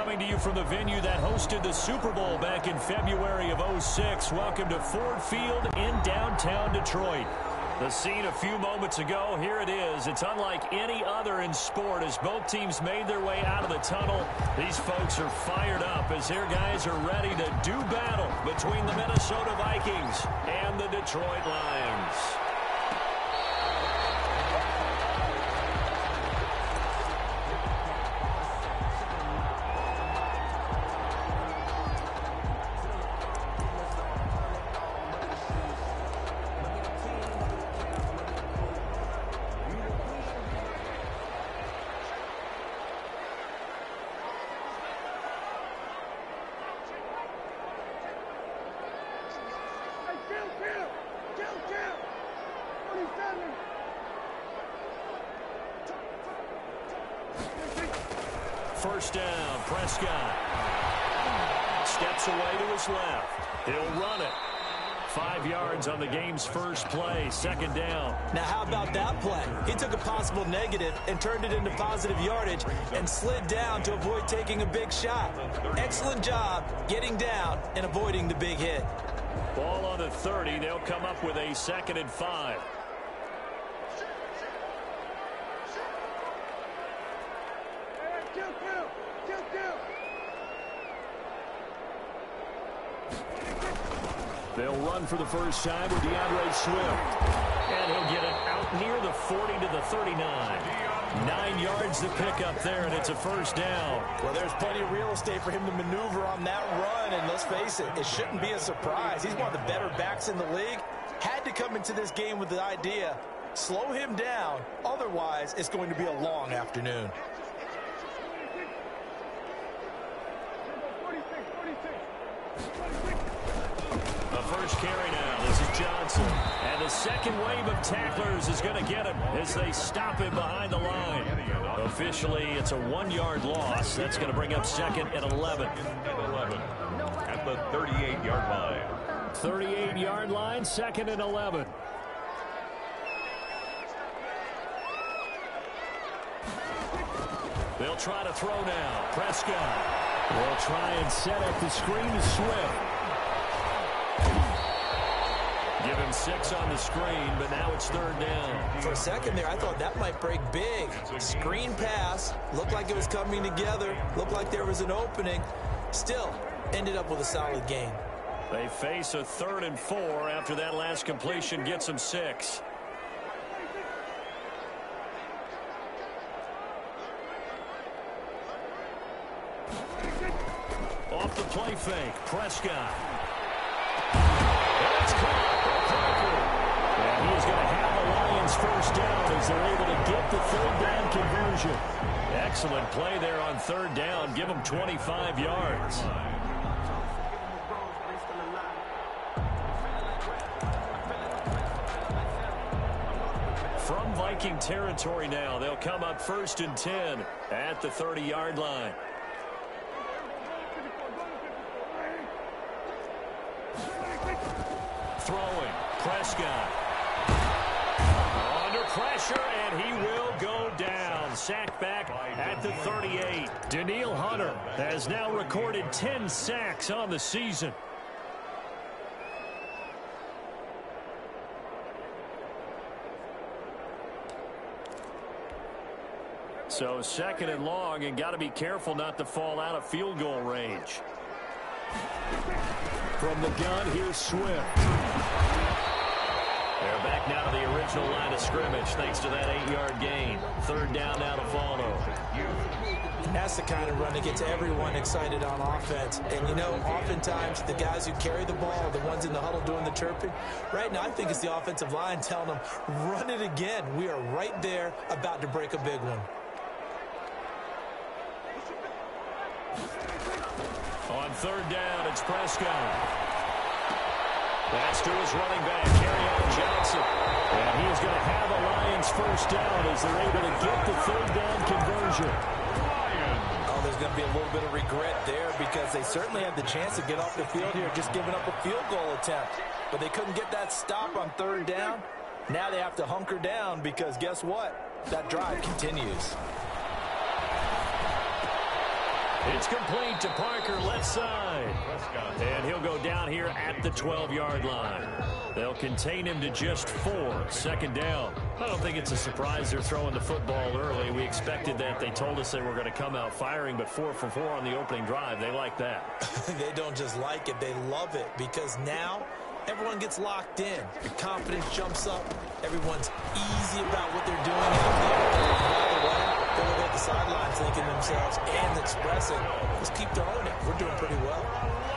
coming to you from the venue that hosted the Super Bowl back in February of '06. Welcome to Ford Field in downtown Detroit. The scene a few moments ago, here it is. It's unlike any other in sport as both teams made their way out of the tunnel. These folks are fired up as their guys are ready to do battle between the Minnesota Vikings and the Detroit Lions. First down, Prescott. Steps away to his left. He'll run it. 5 yards on the game's first play, second down. Now, how about that play? He took a possible negative and turned it into positive yardage and slid down to avoid taking a big shot. Excellent job getting down and avoiding the big hit. Ball on the 30. They'll come up with a 2nd and 5. They'll run for the first time with DeAndre Swift. And he'll get it out near the 40 to the 39. 9 yards to pick up there, and it's a first down. Well, there's plenty of real estate for him to maneuver on that run, and let's face it, it shouldn't be a surprise. He's one of the better backs in the league. Had to come into this game with the idea, slow him down, otherwise it's going to be a long afternoon. First carry now. This is Johnson. And the second wave of tacklers is going to get him as they stop him behind the line. Officially, it's a 1-yard loss. That's going to bring up 2nd and 11. At the 38-yard line. 38-yard line, 2nd and 11. They'll try to throw now. Prescott will try and set up the screen to Swift. Give him 6 on the screen, but now it's 3rd down. For a second there, I thought that might break big. Screen pass. Looked like it was coming together. Looked like there was an opening. Still, ended up with a solid gain. They face a 3rd and 4 after that last completion gets them 6. Off the play fake, Prescott. That's caught. And he is going to have the Lions first down as they're able to get the 3rd down conversion. Excellent play there on 3rd down. Give them 25 yards. From Viking territory now, they'll come up 1st and 10 at the 30-yard line. Throwing, Prescott. Under pressure, and he will go down. Sacked back at the 38. Danielle Hunter has now recorded 10 sacks on the season. So 2nd and long, and got to be careful not to fall out of field goal range. From the gun, here's Swift. They're back now to the original line of scrimmage thanks to that 8-yard gain. 3rd down now to follow. That's the kind of run that gets everyone excited on offense. And, you know, oftentimes the guys who carry the ball are the ones in the huddle doing the chirping. Right now, I think it's the offensive line telling them, run it again. We are right there about to break a big one. On 3rd down, it's Prescott. That's to his running back, Kerryon Johnson. And he is going to have a Lions first down as they're able to get the 3rd down conversion. Oh, there's going to be a little bit of regret there because they certainly had the chance to get off the field here, just giving up a field goal attempt. But they couldn't get that stop on 3rd down. Now they have to hunker down because guess what? That drive continues. It's complete to Parker, left side. And he'll go down here at the 12-yard line. They'll contain him to just 4, second down. I don't think it's a surprise they're throwing the football early. We expected that. They told us they were going to come out firing, but 4 for 4 on the opening drive. They like that. They don't just like it, they love it, because now everyone gets locked in. The confidence jumps up. Everyone's easy about what they're doing out there. By the way, they look at the sidelines thinking to themselves and expressing, let's keep throwing it. We're doing pretty well.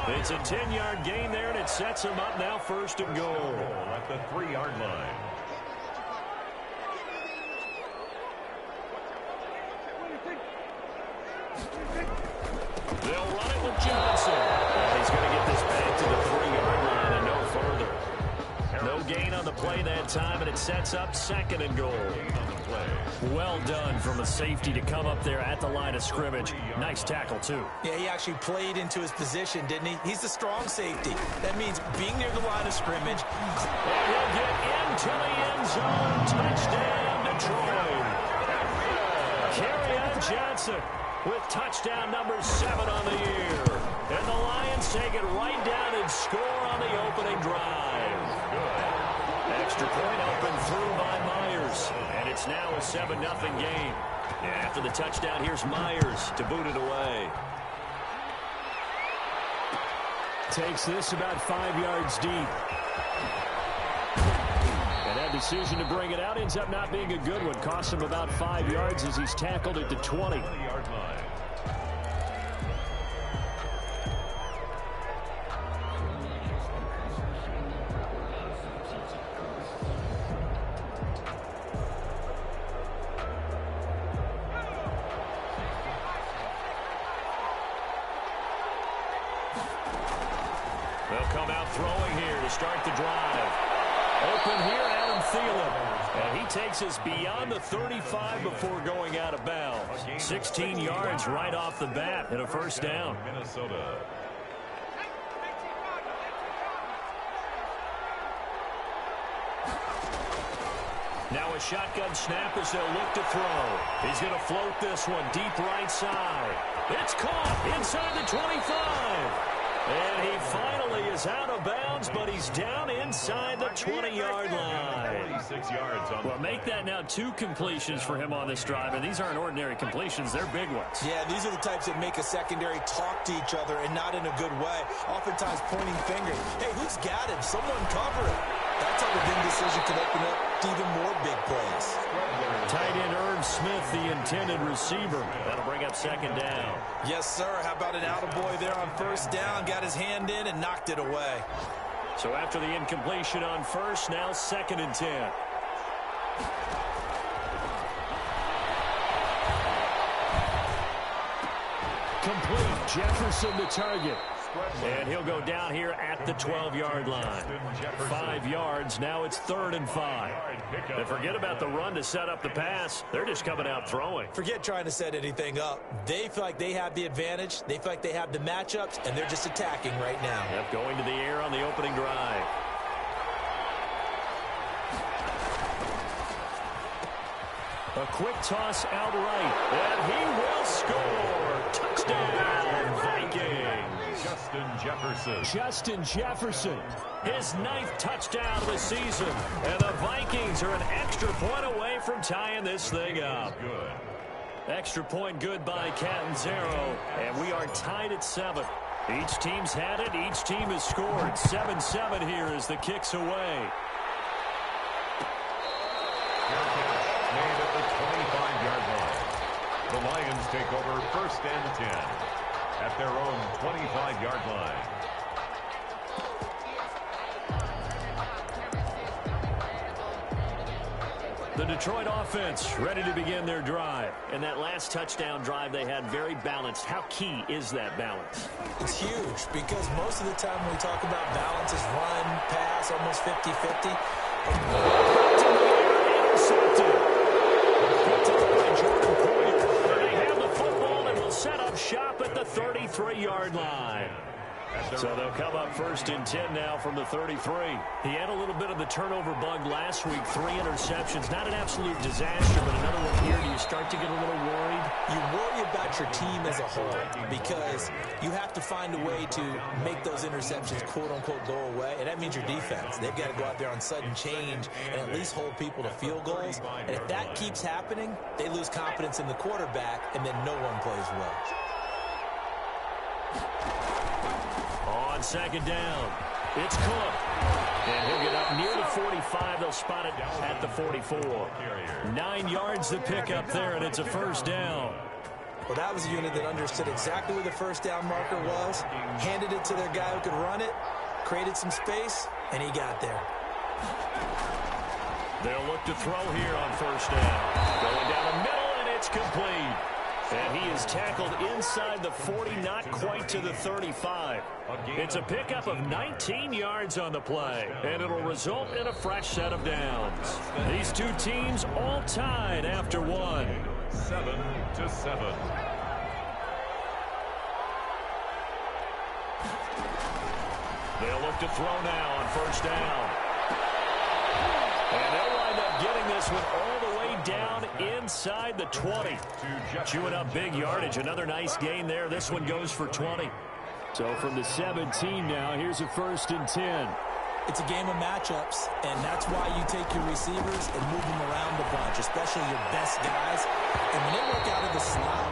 It's a 10-yard gain there, and it sets them up now first and goal. At the 3-yard line. They'll run it with Johnson. And he's going to get this back to the 3-yard line and no further. No gain on the play that time, and it sets up second and goal. Well done from a safety to come up there at the line of scrimmage. Nice tackle, too. Yeah, he actually played into his position, didn't he? He's the strong safety. That means being near the line of scrimmage. And he'll get into the end zone. Touchdown, Detroit. Kerryon Johnson with touchdown number 7 on the year. And the Lions take it right down and score on the opening drive. Extra point open through by Myers. And it's now a 7-0 game. After the touchdown, here's Myers to boot it away. Takes this about 5 yards deep. And that decision to bring it out ends up not being a good one. Costs him about 5 yards as he's tackled at the 20-yard line. They'll come out throwing here to start the drive. Open here, Adam Thielen. And he takes us beyond the 35 before going out of bounds. 16 yards right off the bat and a first down. Minnesota. Now a shotgun snap as they'll look to throw. He's going to float this one deep right side. It's caught inside the 25. And he finally is out of bounds, but he's down inside the 20-yard line. 46 yards on. Well, make that now 2 completions for him on this drive, and these aren't ordinary completions. They're big ones. Yeah, these are the types that make a secondary talk to each other, and not in a good way. Oftentimes pointing fingers. Hey, who's got him? Someone cover it. That type of indecision can open up to even more big plays. Tight end Irv Smith, the intended receiver. That'll bring up second down. Yes, sir. How about an attaboy there on first down? Got his hand in and knocked it away. So after the incompletion on first, now second and 10. Complete. Jefferson the target. And he'll go down here at the 12-yard line. 5 yards. Now it's 3rd and 5. And forget about the run to set up the pass. They're just coming out throwing. Forget trying to set anything up. They feel like they have the advantage. They feel like they have the matchups, and they're just attacking right now. Yep, going to the air on the opening drive. A quick toss out right. And he will score. Touchdown, Vikings. Justin Jefferson. His 9th touchdown of the season. And the Vikings are an extra point away from tying this thing up. Extra point good by Catanzaro. And we are tied at 7. Each team's had it. Each team has scored. 7-7 here as the kick's away. Made at the 25-yard line. The Lions take over 1st and 10 at their own 25-yard line. The Detroit offense ready to begin their drive. And that last touchdown drive they had very balanced. How key is that balance? It's huge because most of the time when we talk about balance is run, pass, almost 50-50. They have the football and will set up shop at the 33-yard line. So they'll come up 1st and 10 now from the 33. He had a little bit of the turnover bug last week. 3 interceptions. Not an absolute disaster, but another one here. Do you start to get a little worried? You worry about your team as a whole because you have to find a way to make those interceptions, quote-unquote, go away, and that means your defense. They've got to go out there on sudden change and at least hold people to field goals. And if that keeps happening, they lose confidence in the quarterback, and then no one plays well. On 2nd down, it's Cook. And he'll get up near the 45. They'll spot it at the 44. 9 yards to pick up there, and it's a 1st down. Well, that was a unit that understood exactly where the 1st down marker was, handed it to their guy who could run it, created some space, and he got there. They'll look to throw here on 1st down. Going down the middle, and it's complete. And he is tackled inside the 40, not quite to the 35. It's a pickup of 19 yards on the play, and it'll result in a fresh set of downs. These two teams all tied after 1. 7-7. They'll look to throw now on 1st down. And they'll wind up getting this one all the way down inside the 20. Chewing up big yardage. Another nice gain there. This one goes for 20. So from the 17 now, here's a 1st and 10. It's a game of matchups, and that's why you take your receivers and move them around a bunch, especially your best guys. And when they work out of the slot,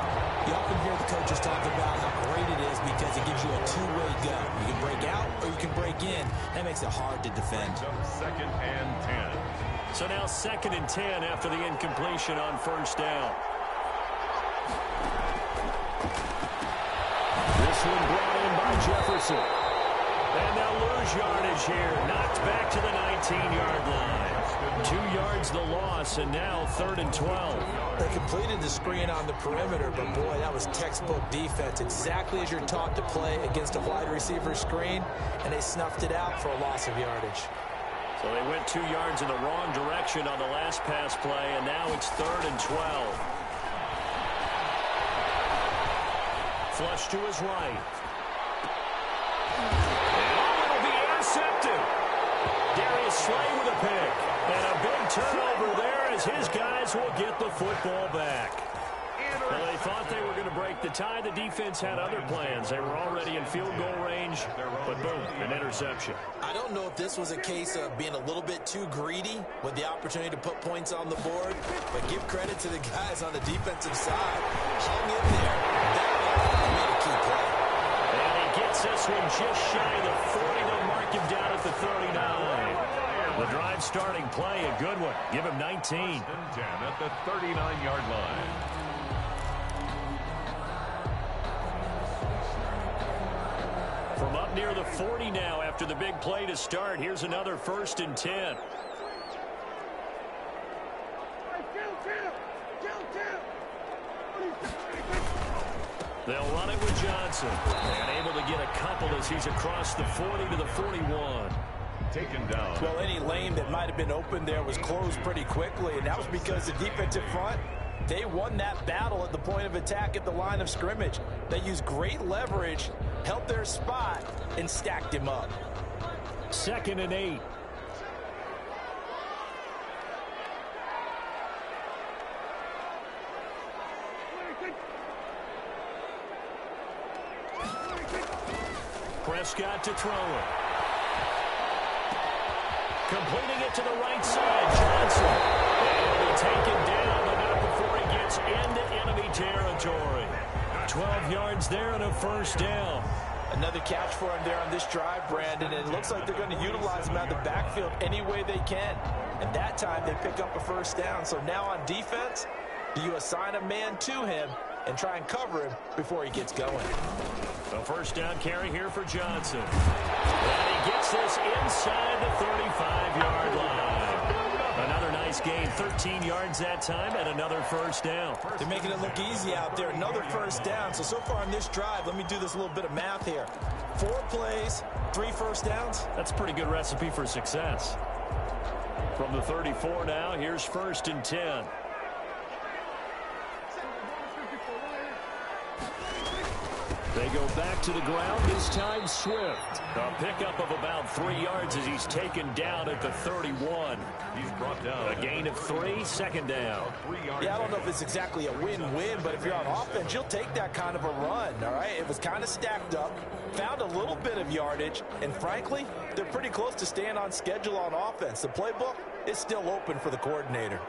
you often hear the coaches talk about how great it is because it gives you a two-way go. You can break out or you can break in. That makes it hard to defend. 2nd and 10. So now 2nd and 10 after the incompletion on 1st down. This one brought in by Jefferson. And they'll lose yardage here. Knocked back to the 19-yard line. 2 yards the loss, and now 3rd and 12. They completed the screen on the perimeter, but boy, that was textbook defense. Exactly as you're taught to play against a wide receiver screen, and they snuffed it out for a loss of yardage. So they went 2 yards in the wrong direction on the last pass play, and now it's 3rd and 12. Flush to his right. Intercepted. Darius Slay with a pick. And a big turnover there as his guys will get the football back. Well, they thought they were going to break the tie. The defense had other plans. They were already in field goal range, but boom, an interception. I don't know if this was a case of being a little bit too greedy with the opportunity to put points on the board, but give credit to the guys on the defensive side. Hung in there. That made a key play. And he gets this one just shy of the 40. They'll mark him down at the 39. The drive starting play, a good one. Give him 19. 1st and 10 at the 39-yard line. From up near the 40 now after the big play to start. Here's another 1st and 10. They'll run it with Johnson. And able to get a couple as he's across the 40 to the 41. Taken down. Well, any lane that might have been open there was closed pretty quickly, and that was because the defensive front, they won that battle at the point of attack at the line of scrimmage. They used great leverage, held their spot, and stacked him up. 2nd and 8. Prescott to throw it. Completing it to the right side, Johnson. And he'll be taken down, but not before he gets into enemy territory. 12 yards there and a 1st down. Another catch for him there on this drive, Brandon, and it looks like they're going to utilize him out of the backfield any way they can. And that time they pick up a 1st down. So now on defense, do you assign a man to him and try and cover him before he gets going? A 1st down carry here for Johnson. And he gets this inside the 35-yard line. Another nice gain, 13 yards that time, and another 1st down. They're making it look easy out there. Another 1st down. So far on this drive, let me do this little bit of math here. 4 plays, 3 1st downs. That's a pretty good recipe for success. From the 34 now, here's 1st and 10. They They go back to the ground, this time Swift. A pickup of about 3 yards as he's taken down at the 31. He's brought down. A gain of 3, second down. Yeah, I don't know if it's exactly a win-win, but if you're on offense, you'll take that kind of a run, all right? It was kind of stacked up, found a little bit of yardage, and frankly, they're pretty close to staying on schedule on offense. The playbook is still open for the coordinator.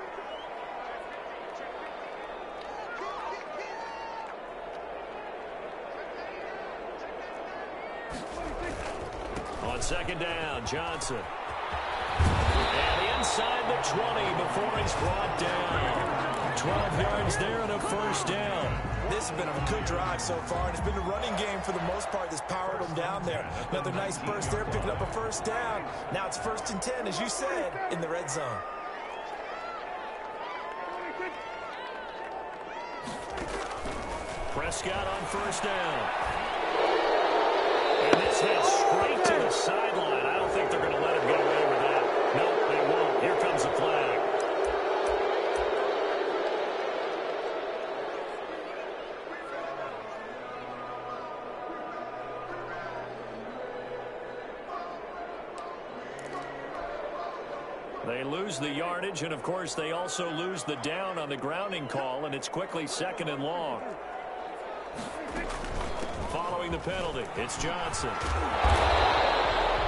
On second down, Johnson. And inside the 20 before he's brought down. 12 yards there and a first down. This has been a good drive so far, and it's been a running game for the most part that's powered them down there. Another nice burst there, picking up a first down. Now it's 1st and 10, as you said, in the red zone. Prescott on first down. And this heads straight to the sideline. I don't think they're going to let him get away with that. Nope, they won't. Here comes the flag. They lose the yardage, and of course they also lose the down on the grounding call, and it's quickly 2nd and long. Following the penalty, it's Johnson.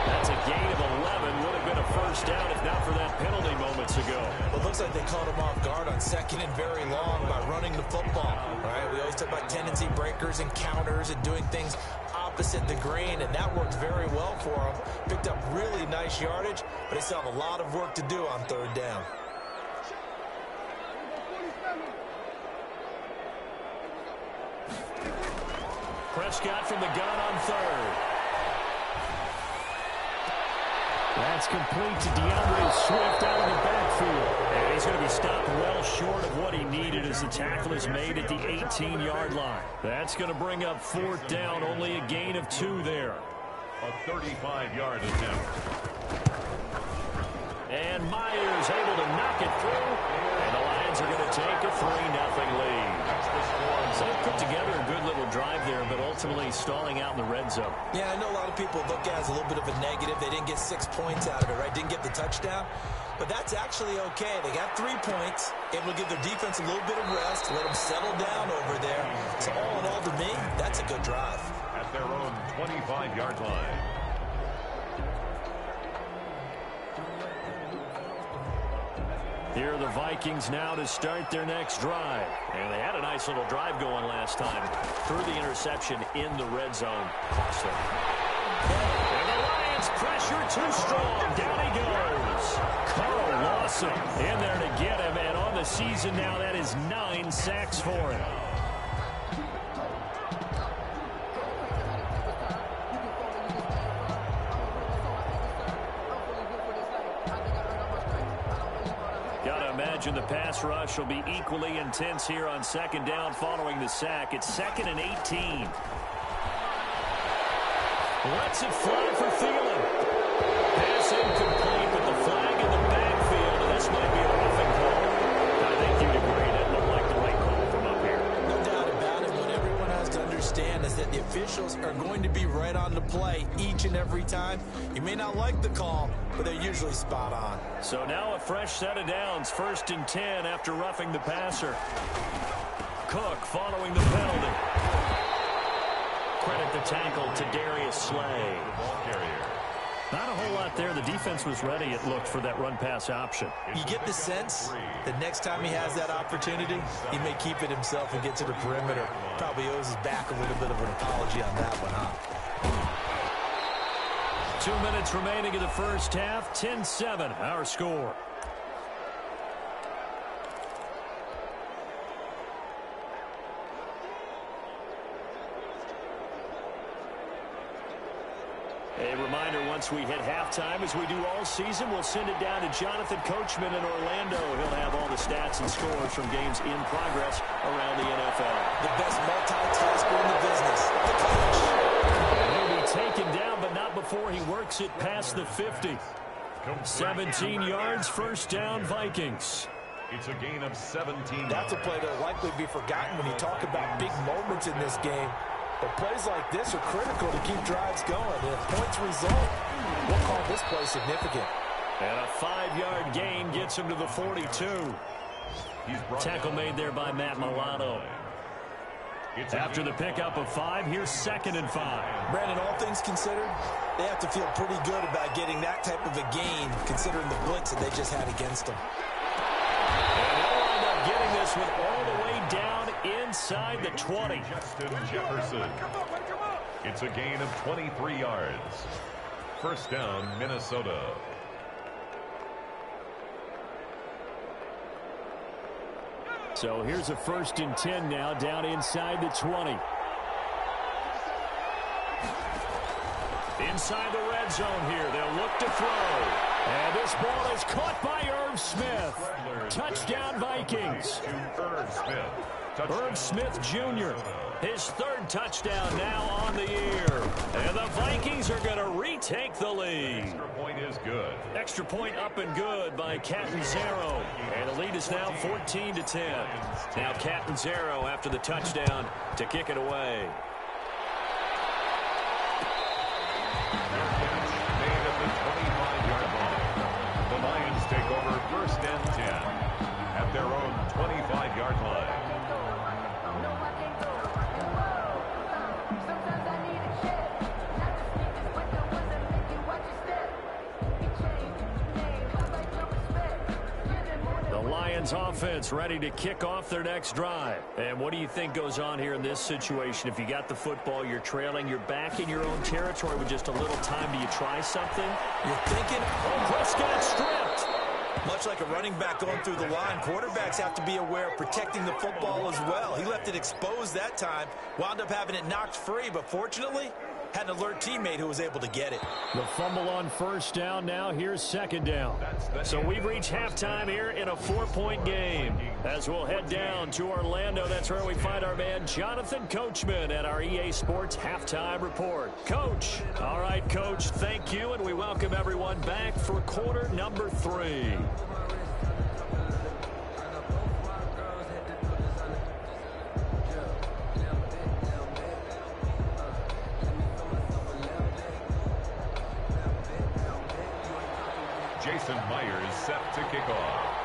That's a gain of 11. Would have been a first down if not for that penalty moments ago. Well, it looks like they caught him off guard on 2nd and very long by running the football. All right, we always talk about tendency breakers and counters and doing things opposite the grain, and that worked very well for him. Picked up really nice yardage, but they still have a lot of work to do on 3rd down. Prescott from the gun on 3rd. That's complete to DeAndre Swift out of the backfield. And he's going to be stopped well short of what he needed as the tackle is made at the 18-yard line. That's going to bring up 4th down, only a gain of 2 there. A 35-yard attempt. And Myers able to knock it through. And the Lions are going to take a 3-0 lead. So they put together a good little drive there, but ultimately stalling out in the red zone. Yeah, I know a lot of people look at it as a little bit of a negative. They didn't get 6 points out of it, right? Didn't get the touchdown. But that's actually okay. They got 3 points, able to give their defense a little bit of rest, let them settle down over there. So all in all, to me, that's a good drive. At their own 25-yard line. Here are the Vikings now to start their next drive. And they had a nice little drive going last time. Threw the interception in the red zone. Cost them. And the Lions pressure too strong. Down he goes. Carl Lawson in there to get him. And on the season now, that is 9 sacks for him. The pass rush will be equally intense here on 2nd down following the sack. It's 2nd and 18. Lets it fly for Thielen. Pass incomplete with the flag in the backfield. This might be a roughing call. I think you'd agree that looked like the right call from up here. No doubt about it. What everyone has to understand is that the officials are going to be right on the play each and every time. You may not like the call, but they're usually spot on. So now a fresh set of downs, 1st and 10 after roughing the passer. Cook following the penalty. Credit the tackle to Darius Slay. Ball carrier. Not a whole lot there. The defense was ready, it looked, for that run-pass option. You get the sense that next time he has that opportunity, he may keep it himself and get to the perimeter. Probably owes his back a little bit of an apology on that one, huh? 2 minutes remaining in the first half. 10-7, our score. A reminder, once we hit halftime, as we do all season, we'll send it down to Jonathan Coachman in Orlando. He'll have all the stats and scores from games in progress around the NFL. The best multitasker in the business, the coach. He'll be taken down, but not before he works it past the 50. 17 yards, first down, Vikings. It's a gain of 17. That's a play that'll likely be forgotten when you talk about big moments in this game. But plays like this are critical to keep drives going. And if points result, we'll call this play significant. And a 5-yard gain gets him to the 42. Tackle made there by Matt Milano. After the pickup of 5, here's 2nd and 5. Brandon, all things considered, they have to feel pretty good about getting that type of a gain, considering the blitz that they just had against them. And they'll wind up getting this one all the way down inside the 20. Justin Jefferson. It's a gain of 23 yards. First down, Minnesota. So here's a 1st and 10 now, down inside the 20. Inside the red zone here, they'll look to throw. And this ball is caught by Irv Smith. Touchdown, Vikings. Irv Smith Jr., his 3rd touchdown now on the year. And the Vikings are going to retake the lead. Extra point is good. Extra point up and good by Catanzaro. And the lead is now 14-10. Now Catanzaro after the touchdown to kick it away. Made at the 25-yard line. The Lions take over 1st and 10 at their own 25-yard line. Lions offense ready to kick off their next drive. And what do you think goes on here in this situation? If you got the football, you're trailing, you're back in your own territory with just a little time. Do you try something? You're thinking, oh, Prescott stripped. Much like a running back going through the line, quarterbacks have to be aware of protecting the football as well. He left it exposed that time, wound up having it knocked free, but fortunately, had an alert teammate who was able to get it. The fumble on 1st down. Now here's 2nd down. So we've reached halftime here in a 4-point game. As we'll head down to Orlando, that's where we find our man Jonathan Coachman at our EA Sports Halftime Report. Coach. All right, Coach, thank you, and we welcome everyone back for quarter number 3. Jason Myers set to kick off.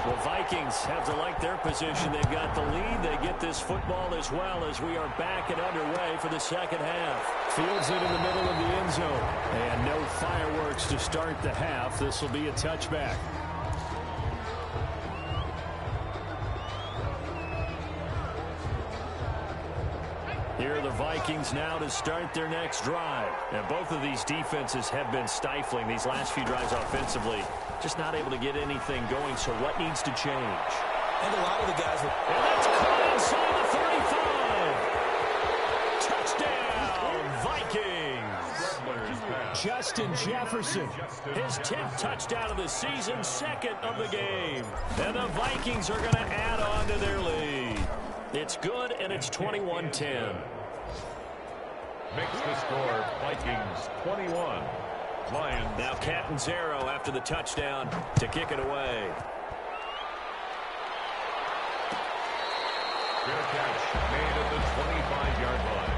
The Vikings have to like their position. They've got the lead. They get this football as well as we are back and underway for the 2nd half. Fields it in the middle of the end zone. And no fireworks to start the half. This will be a touchback. Here are the Vikings now to start their next drive. And both of these defenses have been stifling these last few drives offensively. Just not able to get anything going, so what needs to change? And a lot of the guys were... And that's caught inside the 35. Touchdown, Vikings. Justin Jefferson, his 10th touchdown of the season, 2nd of the game. And the Vikings are going to add on to their lead. It's good, and it's 21-10. Makes the score Vikings 21. Lions. Now Catanzaro after the touchdown to kick it away. Fair catch made at the 25-yard line.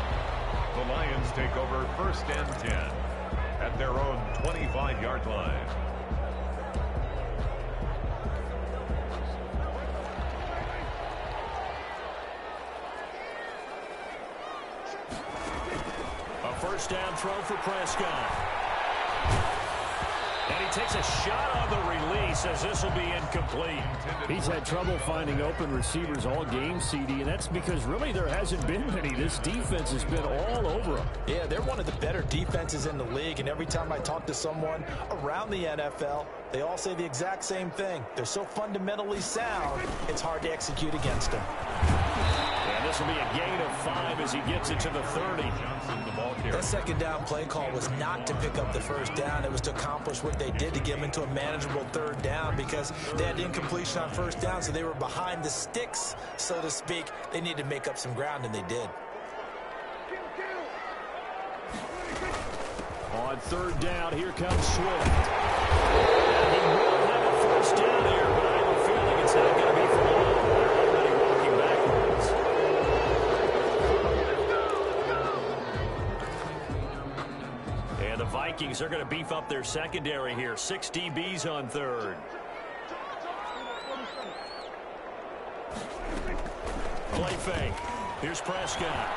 The Lions take over 1st and 10 at their own 25-yard line. First down throw for Prescott. And he takes a shot on the release as this will be incomplete. He's had trouble finding open receivers all game, CD, and that's because really there hasn't been many. This defense has been all over them. Yeah, they're one of the better defenses in the league, and every time I talk to someone around the NFL, they all say the exact same thing. They're so fundamentally sound, it's hard to execute against them. And this will be a gain of 5 as he gets it to the 30. That 2nd down play call was not to pick up the 1st down. It was to accomplish what they did to get them into a manageable 3rd down because they had incompletion on 1st down, so they were behind the sticks, so to speak. They needed to make up some ground, and they did. On 3rd down, here comes Swift. And he will have a 1st down here, but I have a feeling it's not going to be for long. They're already walking backwards. Vikings are going to beef up their secondary here. 6 DBs on third. Play fake. Here's Prescott.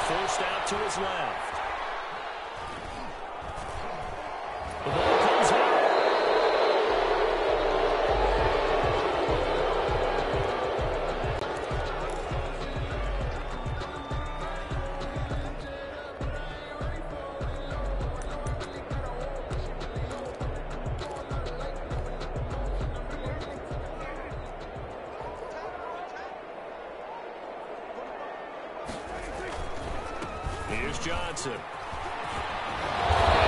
Forced out to his left. The ball comes out. Here's Johnson. And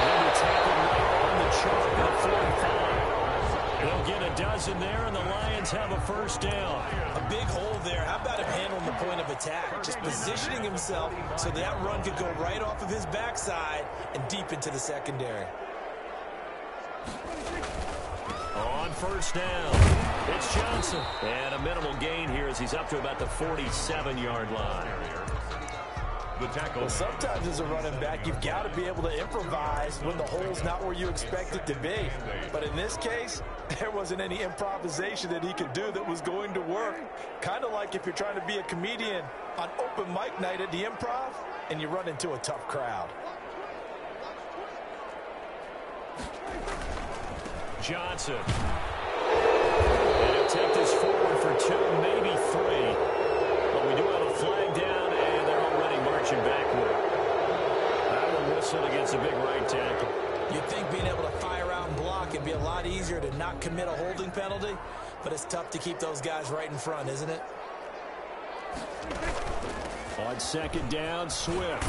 he'll be taken right on the chalk at 45. They'll get a dozen there, and the Lions have a first down. A big hole there. How about him handling the point of attack? Just positioning himself so that run could go right off of his backside and deep into the secondary. On first down, it's Johnson. And a minimal gain here as he's up to about the 47-yard line. The tackle. Well, sometimes as a running back, you've got to be able to improvise when the hole's not where you expect it to be. But in this case, there wasn't any improvisation that he could do that was going to work. Kind of like if you're trying to be a comedian on open mic night at the Improv and you run into a tough crowd. Johnson. And he'll take this forward for 2, maybe 3. But we do have a flag down, and they're already marching backward. That one whistled against a big right tackle. You'd think being able to fire out and block would be a lot easier to not commit a holding penalty, but it's tough to keep those guys right in front, isn't it? On second down, Swift.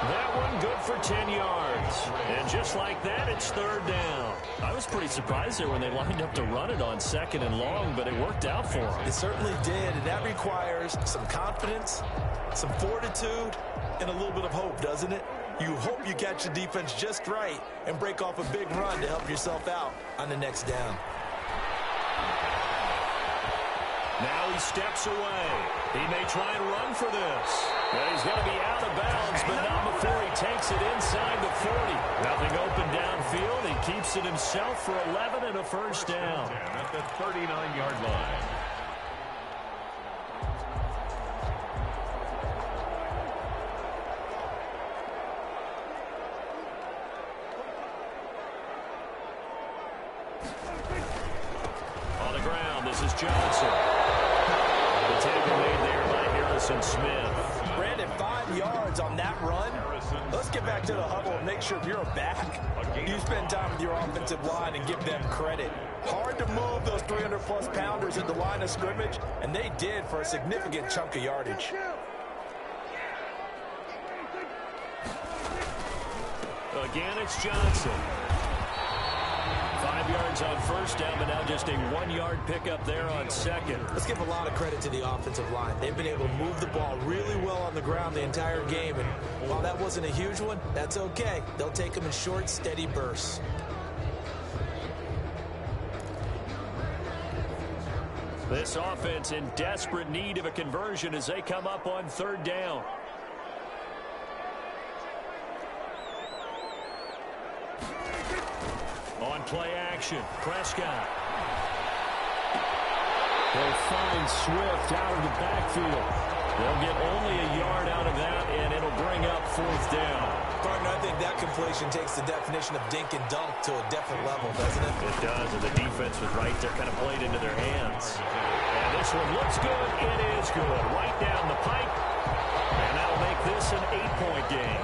That one good for 10 yards. And just like that, it's third down. I was pretty surprised there when they lined up to run it on second and long, but it worked out for them. It certainly did, and that requires some confidence, some fortitude, and a little bit of hope, doesn't it? You hope you catch the defense just right and break off a big run to help yourself out on the next down. Now he steps away. He may try and run for this. But he's going to be out of bounds, but not before he takes it inside the 40. Nothing open downfield. He keeps it himself for 11 and a first down. At the 39-yard line. On the ground, this is Johnson. The tackle made there by Harrison Smith. Brandon, 5 yards on that run. Let's get back to the huddle and make sure if you're a back, you spend time with your offensive line and give them credit. Hard to move those 300-plus pounders at the line of scrimmage, and they did for a significant chunk of yardage. Again, it's Johnson. 5 yards on first down, but now just a 1-yard pickup there on second. Let's give a lot of credit to the offensive line. They've been able to move the ball really well on the ground the entire game, and while that wasn't a huge one, that's okay. They'll take them in short, steady bursts. This offense in desperate need of a conversion as they come up on third down. On play action, Prescott. They'll find Swift out of the backfield. They'll get only a yard out of that, and it'll bring up fourth down. Partner, I think that completion takes the definition of dink and dunk to a different level, doesn't it? It does, and the defense was right there, kind of played into their hands. And this one looks good. It is good. Right down the pipe. And that'll make this an 8-point game.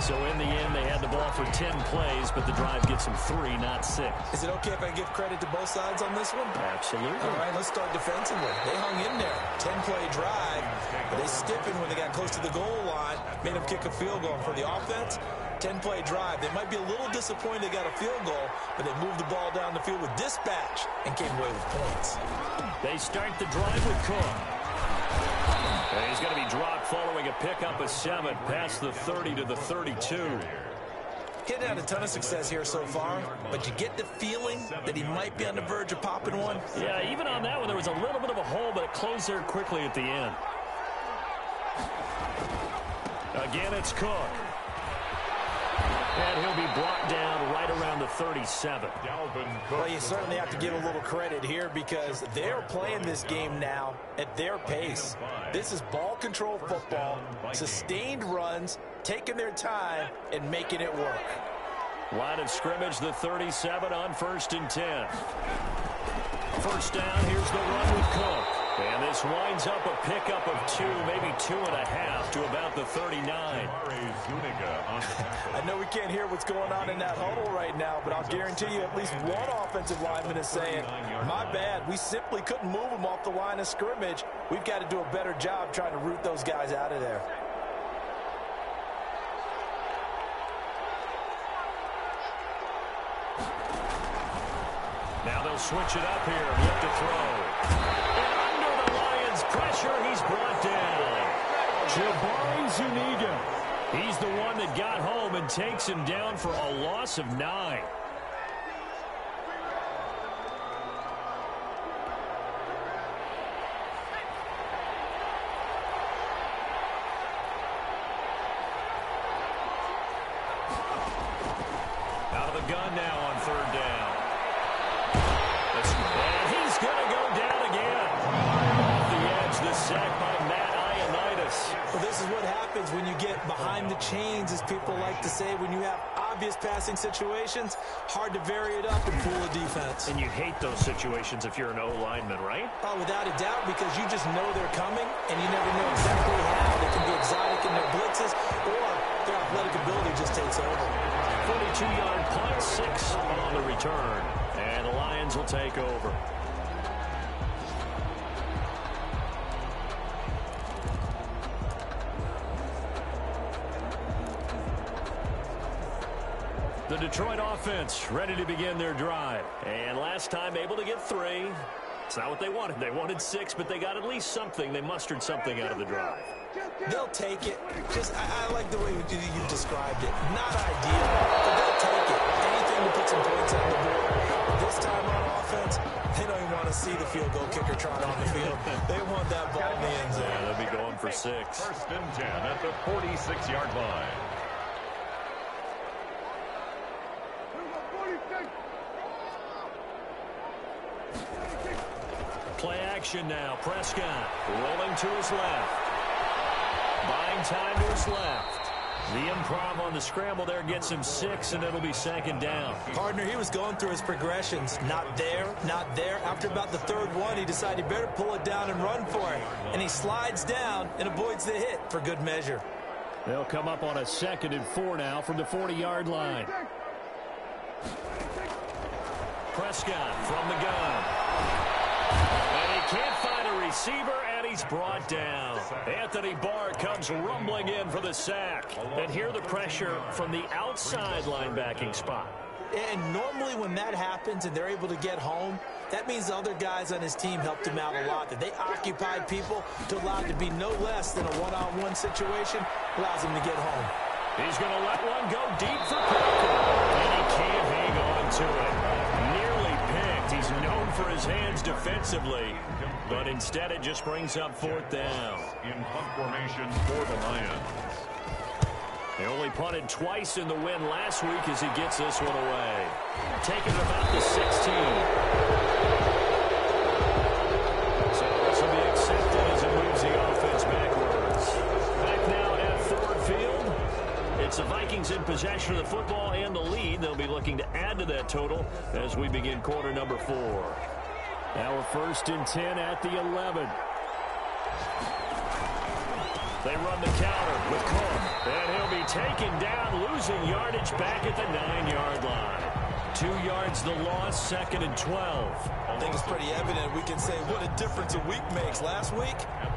So in the end, they had the ball for 10 plays, but the drive gets them 3, not 6. Is it okay if I give credit to both sides on this one? Absolutely. All right, let's start defensively. They hung in there. 10-play drive. But they stiffened when they got close to the goal line, made them kick a field goal. And for the offense, 10-play drive. They might be a little disappointed they got a field goal, but they moved the ball down the field with dispatch and came away with points. They start the drive with Cook. And he's going to be dropped following a pickup of 7 past the 30 to the 32. He hadn't had a ton of success here so far, but you get the feeling that he might be on the verge of popping one. Yeah, even on that one, there was a little bit of a hole, but it closed there quickly at the end. Again, it's Cook. And he'll be brought down right around the 37. Well, you certainly have to give a little credit here because they're playing this game now at their pace. This is ball control football, sustained runs, taking their time, and making it work. Line of scrimmage, the 37 on 1st and 10. First down, here's the run with Cook. And this winds up a pickup of 2, maybe 2.5 to about the 39. I know we can't hear what's going on in that huddle right now, but I'll guarantee you at least one offensive lineman is saying, my bad, we simply couldn't move them off the line of scrimmage. We've got to do a better job trying to root those guys out of there. Now they'll switch it up here, look to throw. And under the Lions' pressure, he's brought down. Jabari Zuniga. He's the one that got home and takes him down for a loss of 9. Out of the gun now on 3rd down. And he's going to go down again. Off the edge, the sack by Matt Ioannidis. Well, this is what happens when you get behind the chains, as people like to say. When you have obvious passing situations, hard to vary it up and fool a defense. And you hate those situations if you're an O-lineman, right? Oh, without a doubt, because you just know they're coming, and you never know exactly how. They can be exotic in their blitzes, or their athletic ability just takes over. 42-yard punt, 6 on the return. And the Lions will take over. The Detroit offense ready to begin their drive. And last time able to get 3. It's not what they wanted. They wanted 6, but they got at least something. They mustered something out of the drive. They'll take it. I like the way you described it. Not ideal, but they'll take it. Anything to put some points on the board. But this time on offense, they don't even want to see the field goal kicker trot on the field. They want that ball in the end zone. Yeah, they'll be going for 6. 1st and 10 at the 46-yard line. Play action now. Prescott rolling to his left. Buying time to his left. The improv on the scramble there gets him 6, and it'll be 2nd down. Partner, he was going through his progressions. Not there, not there. After about the 3rd one, he decided he better pull it down and run for it. And he slides down and avoids the hit for good measure. They'll come up on a 2nd and 4 now from the 40-yard line. Prescott from the gun. And he can't find a receiver, and he's brought down. Anthony Barr comes rumbling in for the sack. And here the pressure from the outside linebacking spot. And normally when that happens and they're able to get home, that means the other guys on his team helped him out a lot. That they occupied people to allow it to be no less than a one-on-one situation, allows him to get home. He's going to let one go deep for Parker. And he can't hang on to it. Nearly picked. He's known for his hands defensively. But instead it just brings up 4th down. In punt formation for the Lions. They only punted twice in the win last week as he gets this one away. Taking it about the 16. So this will be accepted as it moves the offense backwards. Back now at Ford Field. It's the Vikings in possession of the football and the lead. They'll be looking to add to that total as we begin quarter number 4. Now we're 1st and 10 at the 11. They run the counter with Cook. And he'll be taken down, losing yardage back at the 9-yard line. 2 yards the loss, 2nd and 12. I think it's pretty evident. We can say what a difference a week makes. Last week,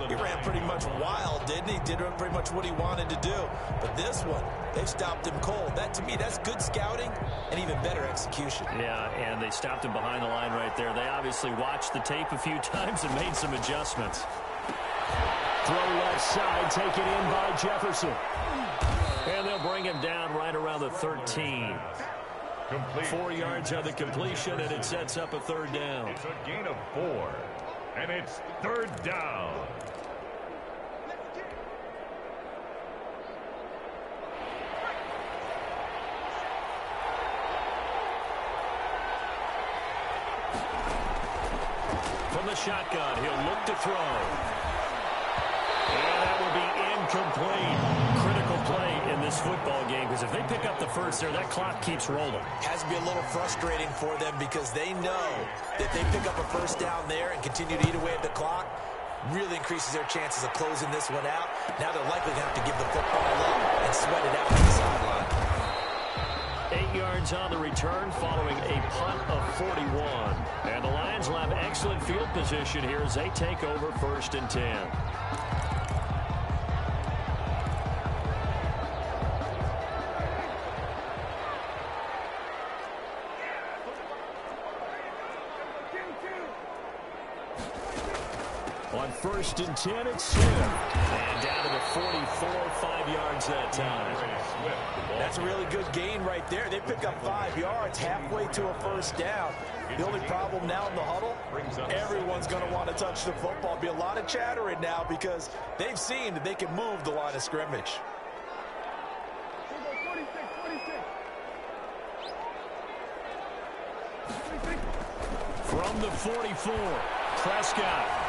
he ran pretty much wild, didn't he? Did pretty much what he wanted to do. But this one, they stopped him cold. That, to me, that's good scouting and even better execution. Yeah, and they stopped him behind the line right there. They obviously watched the tape a few times and made some adjustments. Throw left side, taken in by Jefferson. And they'll bring him down right around the 13. 4 yards on the completion, and it sets up a 3rd down. It's a gain of 4, and it's 3rd down. shotgun. He'll look to throw. And that will be incomplete. Critical play in this football game, because if they pick up the first there, that clock keeps rolling. Has to be a little frustrating for them because they know that they pick up a first down there and continue to eat away at the clock, really increases their chances of closing this one out. Now they're likely going to have to give the football up and sweat it out on the sideline. 8 yards on the return following a punt of 41. And the Lions will have excellent field position here as they take over 1st and 10. On 1st and 10, it's Swift. And down to the 44, 5 yards that time. That's a really good gain right there. They pick up 5 yards halfway to a first down. The only problem now in the huddle, everyone's going to want to touch the football. Be a lot of chattering now because they've seen that they can move the line of scrimmage. From the 44, Prescott.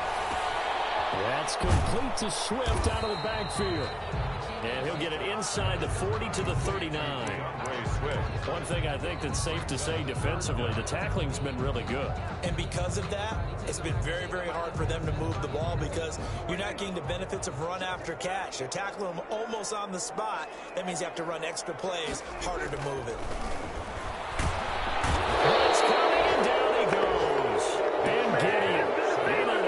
That's complete to Swift out of the backfield. And he'll get it inside the 40 to the 39. One thing I think that's safe to say defensively, the tackling's been really good. And because of that, it's been very, very hard for them to move the ball because you're not getting the benefits of run after catch. They're tackling them almost on the spot. That means you have to run extra plays, harder to move it. It's coming, and down he goes. And Gideon.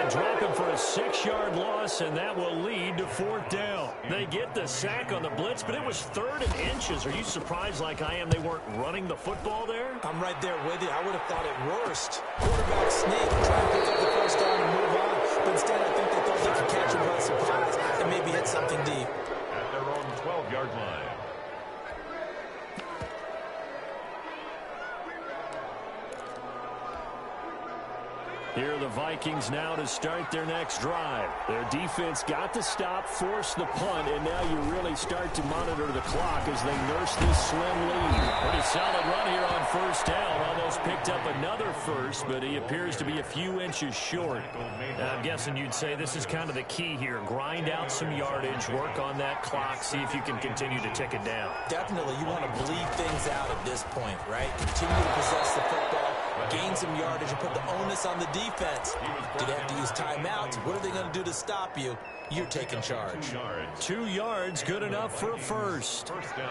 Drop him for a 6-yard loss, and that will lead to 4th down. They get the sack on the blitz, but it was 3rd and inches. Are you surprised like I am they weren't running the football there? I'm right there with you. I would have thought it worst. Quarterback sneak, try to pick up the first down and move on. But instead, I think they thought they could catch him by surprise and maybe hit something deep. At their own 12-yard line. Here are the Vikings now to start their next drive. Their defense got the stop, forced the punt, and now you really start to monitor the clock as they nurse this slim lead. Pretty solid run here on 1st down. Almost picked up another first, but he appears to be a few inches short. Now, I'm guessing you'd say this is kind of the key here. Grind out some yardage, work on that clock, see if you can continue to tick it down. Definitely, you want to bleed things out at this point, right? Continue to possess the football, gain some yardage, and put the onus on the defense. Do they have to use timeouts? What are they going to do to stop you? You're taking charge. 2 yards, good enough for a first. First down.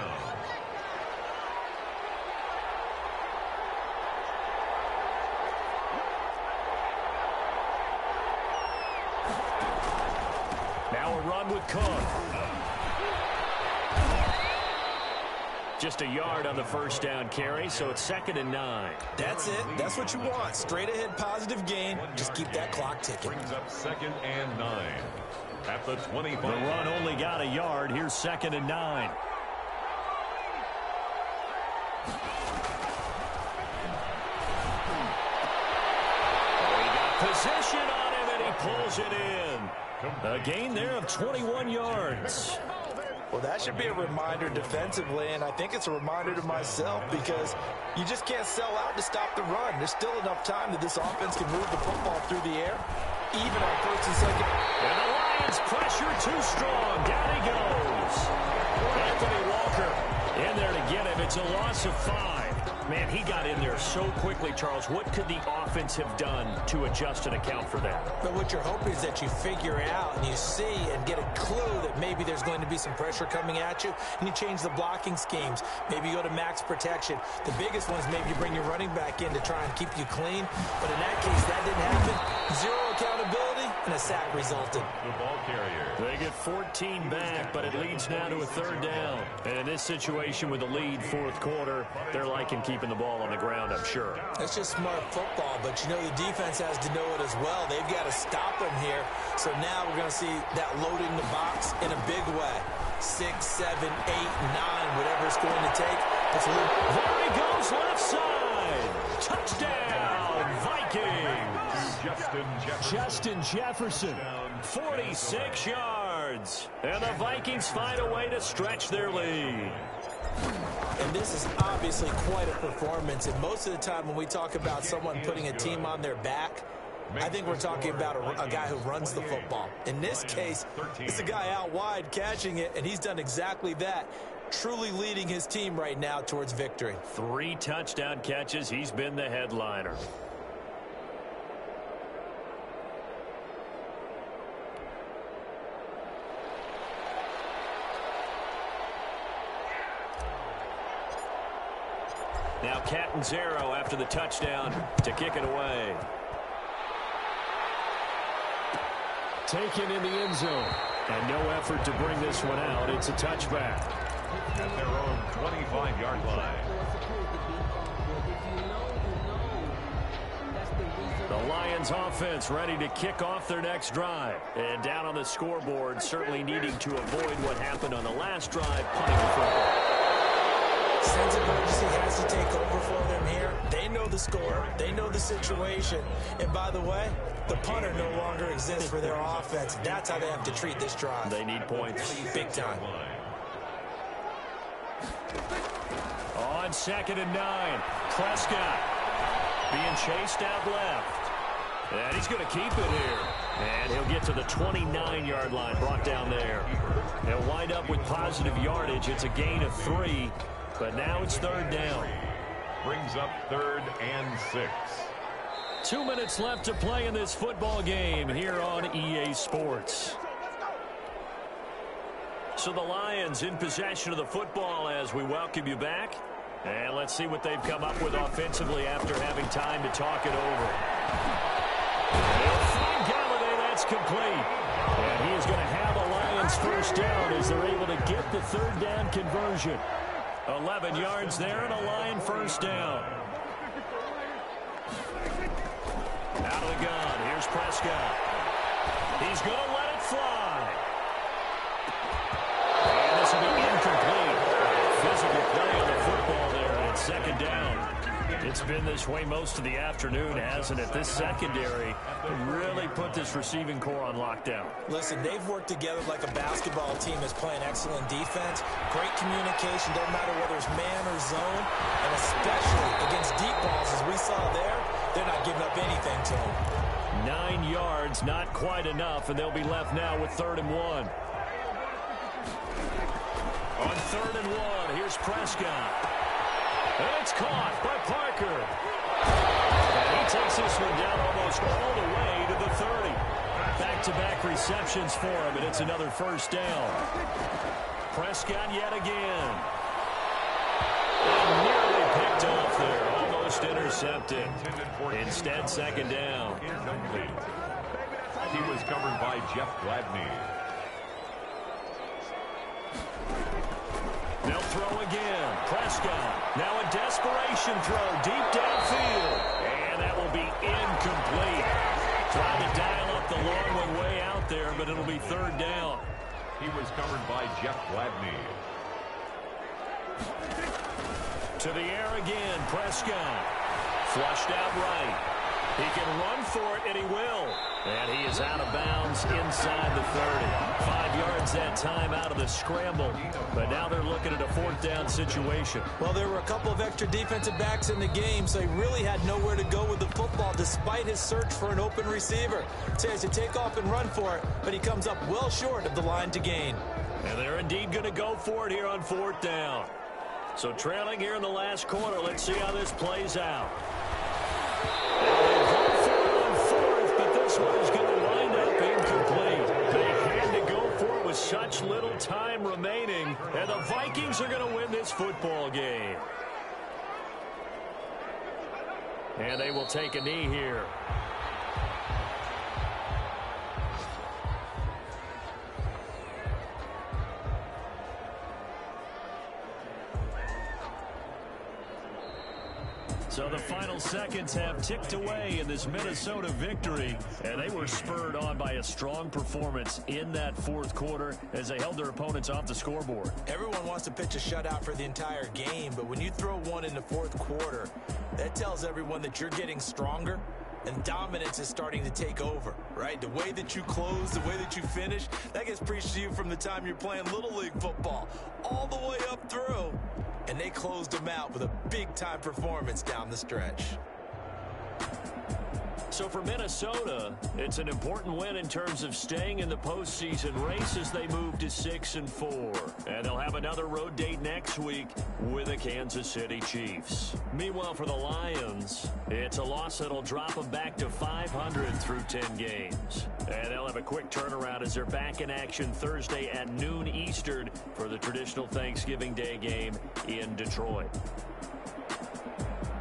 Now a run with Cook. Just a yard on the first down carry, so it's 2nd and 9. That's it. That's what you want. Straight ahead positive gain. Just keep that clock ticking. Brings up 2nd and 9. At the 25. The run only got a yard. Here's 2nd and 9. He got position on him, and he pulls it in. A gain there of 21 yards. Well, that should be a reminder defensively, and I think it's a reminder to myself because you just can't sell out to stop the run. There's still enough time that this offense can move the football through the air, even on 1st and 2nd. And the Lions pressure too strong. Down he goes. Anthony Walker in there to get him. It's a loss of 5. Man, he got in there so quickly, Charles. What could the offense have done to adjust and account for that? But what you're hoping is that you figure out and you see and get a clue that maybe there's going to be some pressure coming at you, and you change the blocking schemes. Maybe you go to max protection. The biggest one is maybe you bring your running back in to try and keep you clean. But in that case, that didn't happen. 0 accountability, and a sack resulted. The ball carrier. They get 14 back, but it leads now to a 3rd down. And in this situation with the lead 4th quarter, they're liking keeping the ball on the ground, I'm sure. That's just smart football, but you know the defense has to know it as well. They've got to stop them here. So now we're going to see that loading the box in a big way. 6, 7, 8, 9, whatever it's going to take. There he goes, left side. Touchdown, Vikings. Justin Jefferson, 46 yards. And the Vikings find a way to stretch their lead. And this is obviously quite a performance. And most of the time when we talk about someone putting a team on their back, I think we're talking about a guy who runs the football. In this case, it's a guy out wide catching it, and he's done exactly that, truly leading his team right now towards victory. 3 touchdown catches. He's been the headliner. Now Catanzaro after the touchdown to kick it away. Taken in the end zone. And no effort to bring this one out. It's a touchback. At their own 25-yard line. The Lions offense ready to kick off their next drive. And down on the scoreboard, certainly needing to avoid what happened on the last drive, punting the football. Sense of urgency has to take over for them here. They know the score. They know the situation. And by the way, the punter no longer exists for their offense. That's how they have to treat this drive. They need points. Big time. On 2nd and 9, Prescott being chased out left. And he's going to keep it here. And he'll get to the 29-yard line, brought down there. They'll wind up with positive yardage. It's a gain of 3. But now it's 3rd down. Brings up 3rd and 6. 2 minutes left to play in this football game here on EA Sports. So the Lions in possession of the football as we welcome you back. And let's see what they've come up with offensively after having time to talk it over. They'll find Galladay. That's complete. And he is going to have a Lions first down as they're able to get the 3rd down conversion. 11 yards there and a Lion first down. Out of the gun. Here's Prescott. He's going to let it fly. And this will be incomplete. Physical play on the football there, and it's 2nd down. It's been this way most of the afternoon, hasn't it? This secondary really put this receiving core on lockdown. Listen, they've worked together like a basketball team that's playing excellent defense. Great communication, doesn't matter whether it's man or zone. And especially against deep balls, as we saw there, they're not giving up anything to them. 9 yards, not quite enough, and they'll be left now with 3rd and 1. On 3rd and 1, here's Prescott. And it's caught by Parker. And he takes this one down almost all the way to the 30. Back-to-back receptions for him, and it's another first down. Prescott yet again. And nearly picked off there, almost intercepted. Instead, 2nd down. He was covered by Jeff Gladney. They'll throw again. Prescott. Now a desperation throw deep downfield. And that will be incomplete. Trying to dial up the long one way out there, but it'll be 3rd down. He was covered by Jeff Gladney. To the air again. Prescott. Flushed out right. He can run for it, and he will. And he is out of bounds inside the 30. 5 yards that time out of the scramble. But now they're looking at a 4th down situation. Well, there were a couple of extra defensive backs in the game, so he really had nowhere to go with the football despite his search for an open receiver. So he has to take off and run for it, but he comes up well short of the line to gain. And they're indeed going to go for it here on 4th down. So trailing here in the last quarter, let's see how this plays out. This one is going to wind up incomplete. They had to go for it with such little time remaining, and the Vikings are going to win this football game. And they will take a knee here. So the final seconds have ticked away in this Minnesota victory, and they were spurred on by a strong performance in that 4th quarter as they held their opponents off the scoreboard. Everyone wants to pitch a shutout for the entire game, but when you throw one in the 4th quarter, that tells everyone that you're getting stronger and dominance is starting to take over, right? The way that you close, the way that you finish, that gets preached to you from the time you're playing Little League football all the way up through. And they closed them out with a big-time performance down the stretch. So for Minnesota, it's an important win in terms of staying in the postseason race as they move to 6-4. And they'll have another road date next week with the Kansas City Chiefs. Meanwhile, for the Lions, it's a loss that'll drop them back to 500 through 10 games. And they'll have a quick turnaround as they're back in action Thursday at noon Eastern for the traditional Thanksgiving Day game in Detroit.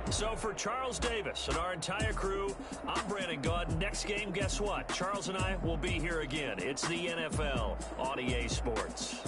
So for Charles Davis and our entire crew, I'm Brandon Gaudin. Next game, guess what? Charles and I will be here again. It's the NFL on EA Sports.